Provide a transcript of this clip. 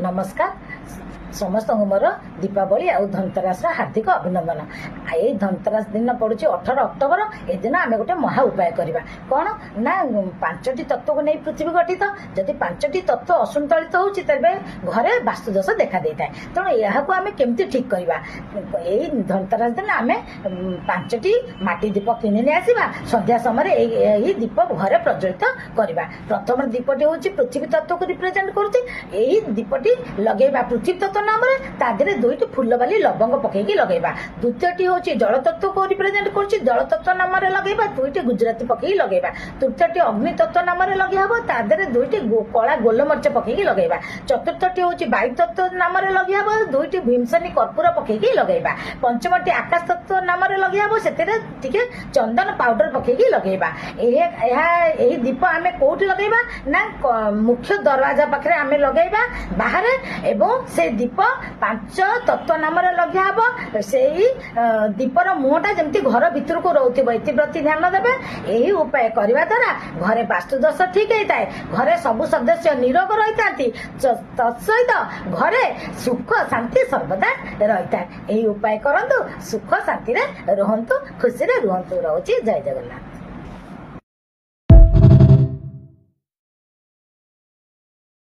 नमस्कार समस्त मोर दीपावली आ धनतेरस हार्दिक अभिनंदन। यही धनतेरस दिन पड़ू 18 अक्टोबर ए दिन आम गोटे महा उपाय करवा कौन ना 5टी तत्व को नहीं पृथ्वी गठित जदि 5टी तत्व असंतुलित हो घरे वास्तुदोष देखा दे था तेणु यह आम केमती ठीक करवा यही धनतेरस दिन आम 5टी माटी दीप किणी आसवा संध्या समय यही दीप घरे प्रज्वलित करवा। प्रथम दीपटी हूँ पृथ्वी तत्व को रिप्रेजेंट करुच्ची दीपटी लगेगा पृथ्वी तत्व नाम तादे 2टी फुलबाली लवंग पकईकी लगेगा। द्वितीयटी हूँ जल तत्व को रिप्रेजेंट कर जल तत्व नाम लगेगा 2टी गुजराती पकई लगेगा। तृतीयटी अग्नि तत्व नाम लगे हम तादे 2टी कला गोलमरीच पकईकी लगेगा। चतुर्थटी हूँ वायु तत्व नाम लगे हम 2टी भीमसेनी कर्पूर पकईकी लगेगा। पंचमटी आकाश तत्व नाम लगे हम से चंदन पाउडर पकईकी लगेगा। यही दीप आम कौटी लगेगा ना मुख्य दरवाजा पाखे आम लगेगा बाहर एवं से दीप 5 तत्व नाम लगे हम से दीपर मुहटा जमी घर भितर को रोचे प्रति ध्यान देवे। यही उपाय करने द्वारा घरे वास्तुदोष ठीक होता है घरे सबु सदस्य निरोग रही तत्सहित घरे सुख शांति सर्वदा रही है। यही उपाय करंतु सुख शांति रुहतु खुशी रुहतु। रोचे जय जगन्नाथ।